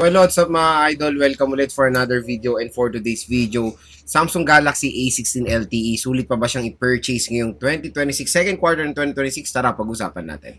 Hello, what's up mga idol? Welcome ulit for another video, and for today's video, Samsung Galaxy A16 LTE. Sulit pa ba siyang i-purchase ngayong 2026, second quarter ng 2026? Tara, pag-usapan natin.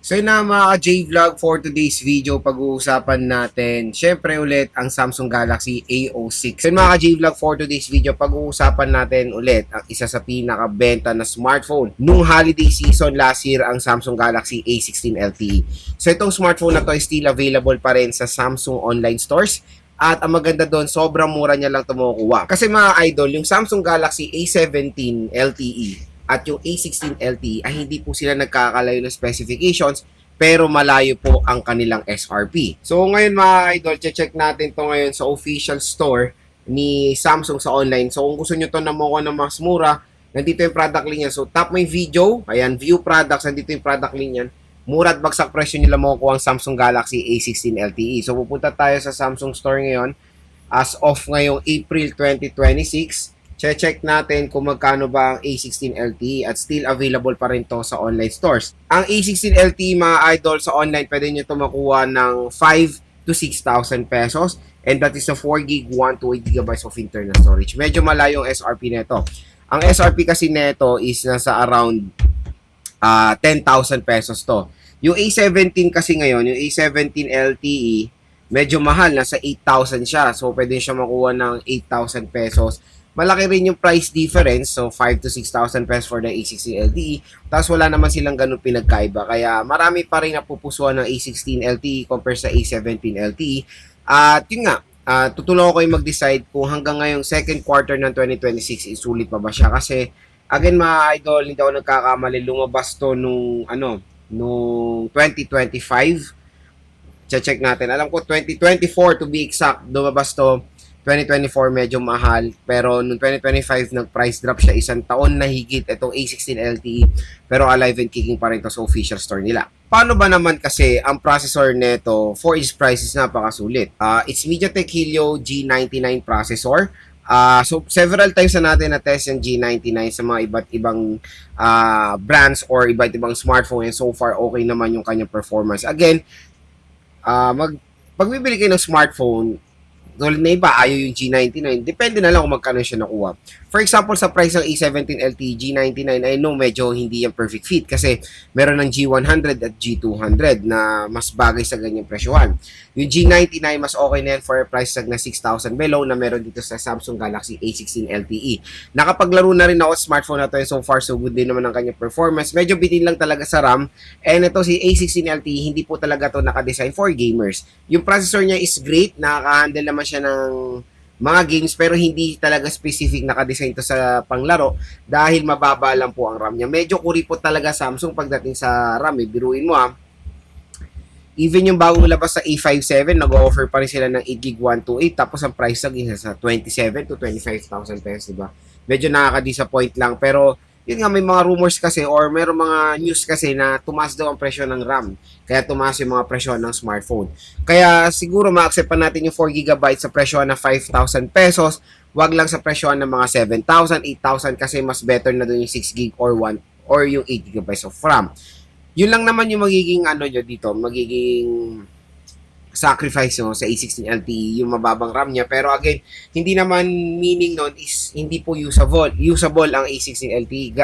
So yun na mga ka-J-Vlog, for today's video, pag-uusapan natin syempre ulit ang Samsung Galaxy A06. So yun mga ka-J-Vlog, for today's video, pag-uusapan natin ulit ang isa sa pinakabenta na smartphone nung holiday season last year, ang Samsung Galaxy A16 LTE. So itong smartphone na to is still available pa rin sa Samsung online stores. At ang maganda doon, sobrang mura niya lang ito makukuha. Kasi mga idol, yung Samsung Galaxy A17 LTE at yung A16 LTE ay hindi po sila nagkakalayo ng specifications, pero malayo po ang kanilang SRP. So ngayon mga idol, check natin to ngayon sa official store ni Samsung sa online. So kung gusto nyo to na makuha ng mas mura, nandito yung product link yan. So tap mo yung video, ayan, view products, nandito yung product link yan. Mura at bagsak presyo nila makukuha ang Samsung Galaxy A16 LTE. So pupunta tayo sa Samsung store ngayon as of ngayong April 2026. Check natin kung magkano ba ang A16 LTE at still available pa rin to sa online stores. Ang A16 LTE mga idol sa online, pwede nyo to makuha ng 5 to 6,000 pesos, and that is a 4 gig 1 to 8 gigabytes of internal storage. Medyo malayo ang SRP nito. Ang SRP kasi nito is nasa around 10,000 pesos to. Yung A17 kasi ngayon, yung A17 LTE, medyo mahal, nasa 8,000 siya. So pwede siya makuha ng 8,000 pesos. Malaki rin yung price difference, so 5 to 6,000 pesos for the A16 LTE. Tapos wala naman silang ganun pinagkaiba. Kaya marami pa rin napupusuan ng A16 LTE compare sa A17 LTE. At yun nga, tutulungan ko yung mag-decide kung hanggang ngayong second quarter ng 2026 isulit pa ba siya. Kasi again mga idol, hindi ako nagkakamali, lumabas to nung 2025. Check natin. Alam ko 2024 to be exact, lumabas to. 2024 medyo mahal, pero noong 2025 nag-price drop siya, isang taon na higit itong A16 LTE, pero alive and kicking pa rin to sa official store nila. Paano ba naman kasi ang processor nito? For its price is napakasulit. It's MediaTek Helio G99 processor. So several times na natin na-test yung G99 sa mga iba't ibang brands or iba't ibang smartphone, and so far okay naman yung kanyang performance. Again, pag bibili kayo ng smartphone, tulad na iba, ayaw yung G99. Depende na lang kung magkano siya nakuha. For example, sa price ng A17 LTE G99, I know medyo hindi yung perfect fit kasi meron ng G100 at G200 na mas bagay sa ganyang presyohan. Yung G99, mas okay na yan for a price tag na 6,000 below na meron dito sa Samsung Galaxy A16 LTE. Nakapaglaro na rin ako sa smartphone na to, so far so good din naman ang kanyang performance. Medyo bitin lang talaga sa RAM. And ito si A16 LTE, hindi po talaga to nakadesign for gamers. Yung processor niya is great, nakaka-handle naman siya ng mga games, pero hindi talaga specific nakadesign to sa panglaro dahil mababa lang po ang RAM niya. Medyo kuripot talaga Samsung pagdating sa RAM. Biruin mo even yung bagong labas sa A57, nag-offer pa rin sila ng 8 gig 128, tapos ang price tag is sa 27 to 25,000 pesos, diba? Medyo nakaka-disappoint lang, pero yun nga, may mga rumors kasi or meron mga news kasi na tumaas daw ang presyo ng RAM. Kaya tumaas yung mga presyo ng smartphone. Kaya siguro ma-accept pa natin yung 4 GB sa presyo na 5,000 pesos. Wag lang sa presyo ng mga 7,000, 8,000 kasi mas better na doon yung 6 GB or 1 or yung 8 GB of RAM. Yun lang naman yung magiging nyo dito, magiging sacrifice nyo sa A16 LTE, yung mababang RAM niya. Pero again, hindi naman meaning nun is hindi po usable ang A16 LTE.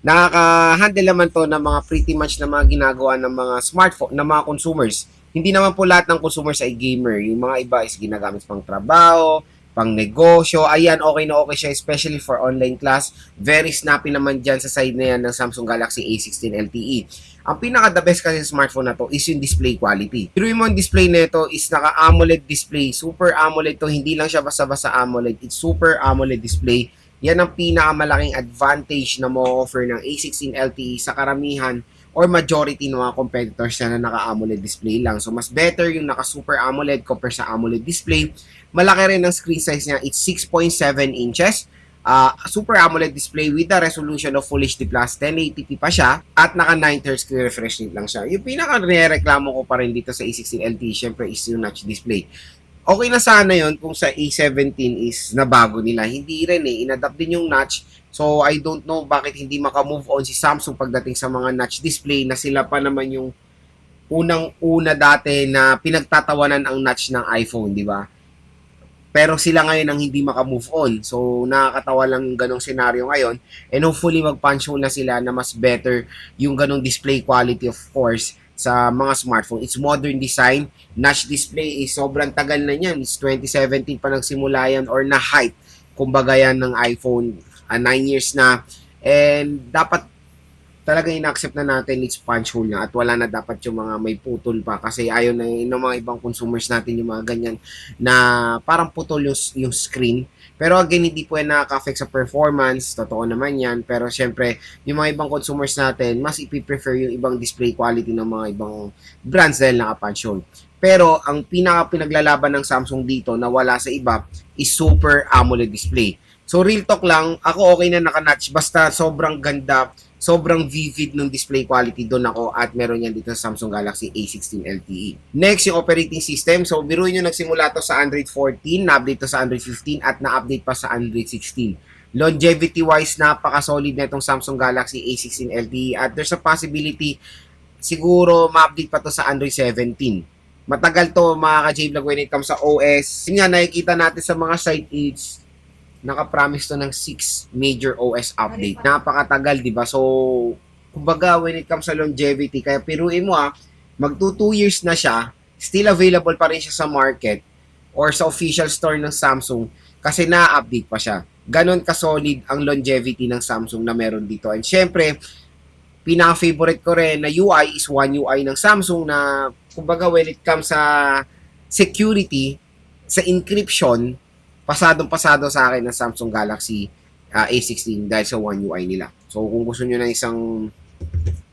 Nakaka-handle naman to ng mga pretty much na mga ginagawa ng mga smartphone, ng mga consumers. Hindi naman po lahat ng consumers ay gamer. Yung mga iba is ginagamit pang trabaho, pang negosyo. Ayan, okay na okay siya, especially for online class. Very snappy naman dyan sa side na yan ng Samsung Galaxy A16 LTE. Ang pinaka-the best kasi sa smartphone na to is yung display quality. Pero yung display nito is naka-AMOLED display. Super AMOLED to. Hindi lang siya basta-basta AMOLED. It's super AMOLED display. Yan ang pinakamalaking advantage na mo-offer ng A16 LTE sa karamihan or majority ng mga competitors na naka-AMOLED display lang. So, mas better yung naka-super AMOLED compare sa AMOLED display. Malaki rin ang screen size niya. It's 6.7 inches. Super AMOLED display with a resolution of Full HD Plus, 1080p pa siya, at naka 9Hz screen refresh rate lang siya. Yung pinaka-reklamo ko pa rin dito sa A16 LTE, syempre is yung notch display. Okay na sana yon kung sa A17 is nabago nila. Hindi rin inadapt din yung notch. So, I don't know bakit hindi maka-move on si Samsung pagdating sa mga notch display na sila pa naman yung unang-una dati na pinagtatawanan ang notch ng iPhone, di ba? Pero sila ngayon ang hindi maka-move on. So, nakakatawa lang ganong senaryo ngayon. And hopefully, mag-punch hole na sila na mas better yung ganong display quality, of course, sa mga smartphone. It's modern design. Notch display is sobrang tagal na yan. It's 2017 pa nagsimula yan or na-hype. Kumbaga yan ng iPhone. 9 years na. And dapat talaga ina-accept na natin it's punch hole na at wala na dapat yung mga may putol pa kasi ayaw na yung mga ibang consumers natin yung mga ganyan na parang putol yung screen. Pero again, hindi po yan nakaka-affect sa performance. Totoo naman yan. Pero syempre, yung mga ibang consumers natin, mas ipiprefer yung ibang display quality ng mga ibang brands dahil naka-punch hole. Pero ang pinaka-pinaglalaban ng Samsung dito na wala sa iba is Super AMOLED display. So real talk lang, ako okay na naka-notch basta sobrang ganda, sobrang vivid ng display quality doon ako at meron yan dito sa Samsung Galaxy A16 LTE. Next, yung operating system. So biruin nyo nagsimula to sa Android 14, na-update to sa Android 15 at na-update pa sa Android 16. Longevity-wise, napaka-solid na itong Samsung Galaxy A16 LTE at there's a possibility siguro ma-update pa to sa Android 17. Matagal to mga ka-J-Vlog when it comes sa OS. Yun nga, nakikita natin sa mga site aids naka-promise to ng 6 major OS update. Napakatagal, di ba? So, kumbaga, when it comes sa longevity, kaya piruin mo mag 2 years na siya, still available pa rin siya sa market or sa official store ng Samsung kasi na-update pa siya. Ganon ka-solid ang longevity ng Samsung na meron dito. And syempre, pinaka-favorite ko rin na UI is One UI ng Samsung na, kumbaga, when it comes sa security, sa encryption, pasadong-pasado sa akin ng Samsung Galaxy A16 dahil sa One UI nila. So, kung gusto nyo na isang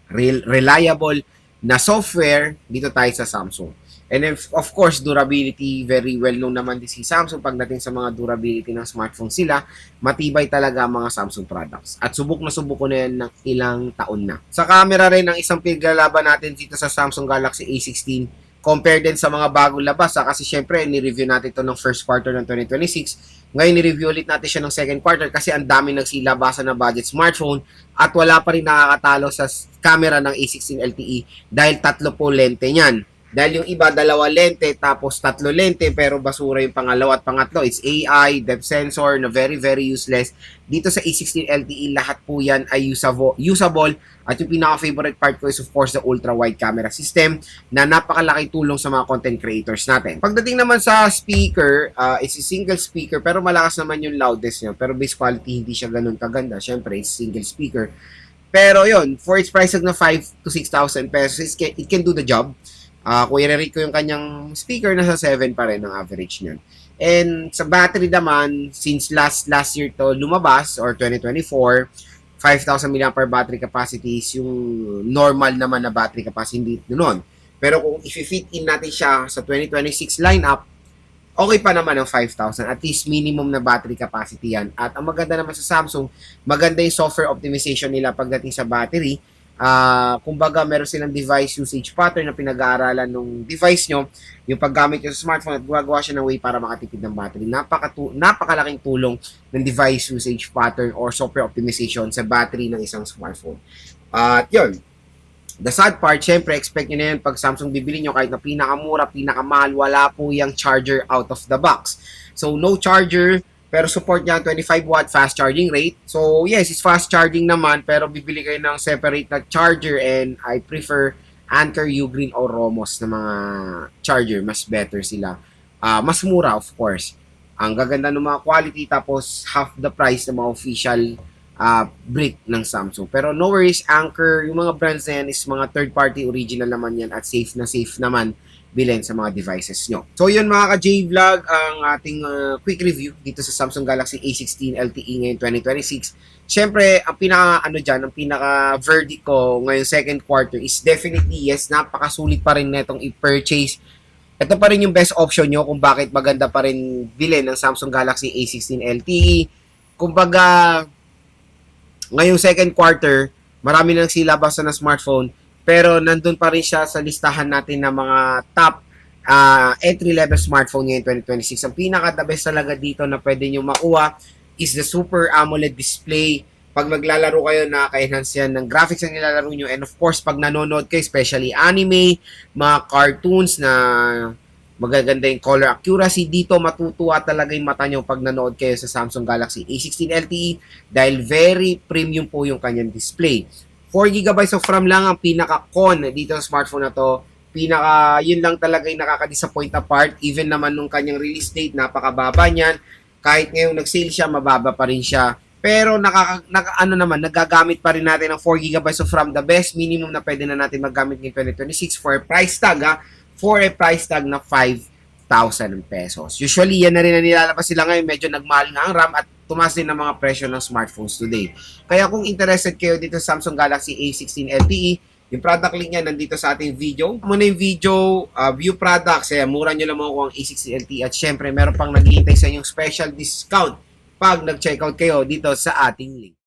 reliable na software, dito tayo sa Samsung. And if, of course, durability, very well known naman din si Samsung pagdating sa mga durability ng smartphone sila, matibay talaga mga Samsung products. At subok na subok ko na yan ng ilang taon na. Sa camera rin, ang isang pinaglalaban natin dito sa Samsung Galaxy A16 compare din sa mga bagong labas kasi syempre ni-review natin ito ng first quarter ng 2026. Ngayon ni-review ulit natin siya ng second quarter kasi ang dami nagsilabasan na budget smartphone at wala pa rin nakakatalo sa camera ng A16 LTE dahil 3 po lente niyan. Dahil yung iba, 2 lente, tapos 3 lente, pero basura yung pangalawa at pangatlo. It's AI, depth sensor, na very, very useless. Dito sa A16 LTE, lahat po yan ay usable. At yung pinaka-favorite part ko is, of course, the ultra-wide camera system na napakalaki tulong sa mga content creators natin. Pagdating naman sa speaker, it's a single speaker, pero malakas naman yung loudness niya. Pero base quality, hindi siya ganun kaganda. Siyempre, it's single speaker. Pero yon for its price na 5 to 6,000 pesos, it can do the job. Kung i-rate ko yung kanyang speaker, nasa 7 pa rin ang average niyan. And sa battery naman, since last year to lumabas, or 2024, 5,000 mAh battery capacity is yung normal naman na battery capacity noon. Pero kung i-fit in natin siya sa 2026 lineup, okay pa naman ang 5,000. At least minimum na battery capacity yan. At ang maganda naman sa Samsung, maganda yung software optimization nila pagdating sa battery. Kumbaga meron silang device usage pattern na pinag-aaralan ng device nyo, yung paggamit nyo sa smartphone at gumagawa siya ng way para makatipid ng battery. Napakalaking tulong ng device usage pattern or software optimization sa battery ng isang smartphone. At yun, the sad part, syempre, expect nyo na yan pag Samsung bibili nyo kahit na pinakamura, pinakamahal, wala po yung charger out of the box. So, no charger, pero support niya 25 watt fast charging rate. So, yes, it's fast charging naman, pero bibili kayo ng separate na charger and I prefer Anker, Ugreen, or Romos na mga charger. Mas better sila. Mas mura, of course. Ang gaganda ng mga quality, tapos half the price ng mga official brick ng Samsung. Pero no worries, Anker, yung mga brands na yan is mga third-party original naman yan at safe naman bilhin sa mga devices nyo. So yun mga ka-J-Vlog, ang ating quick review dito sa Samsung Galaxy A16 LTE ngayon 2026. Siyempre, ang pinaka-verdict ko ngayong second quarter is definitely yes, napakasulit pa rin netong i-purchase. Ito pa rin yung best option nyo kung bakit maganda pa rin bilhin ng Samsung Galaxy A16 LTE. Kumbaga, ngayong second quarter, marami nang silabasan na smartphone pero nandun pa rin siya sa listahan natin ng mga top entry-level smartphone ngayon 2026. Ang pinaka-the best talaga dito na pwede nyo makuha is the Super AMOLED display. Pag maglalaro kayo, nakaka-enhance yan ng graphics na nilalaro nyo. And of course, pag nanonood kayo, especially anime, mga cartoons na magaganda yung color accuracy, dito matutuwa talaga yung mata nyo pag nanood kayo sa Samsung Galaxy A16 LTE dahil very premium po yung kanyang display. 4GB of RAM lang ang pinaka-con dito sa smartphone na to. Yun lang talaga yung nakaka-disappoint na part. Even naman nung kanyang release date, napakababa niyan. Kahit ngayong nag-sale siya, mababa pa rin siya. Pero nagagamit pa rin natin ng 4GB of RAM. The best minimum na pwede na natin maggamit ngayong 2026 for a price tag, for a price tag na 5,000 pesos. Usually, yan na rin ang nilalabas sila ngayon. Medyo nagmahal nga ang RAM at tumaas din ang mga presyo ng smartphones today. Kaya kung interested kayo dito sa Samsung Galaxy A16 LTE, yung product link niya nandito sa ating video. Muna yung video, view products. Mura nyo lang makukuha ang A16 LTE at syempre meron pang naghihintay sa inyong special discount pag nag-checkout kayo dito sa ating link.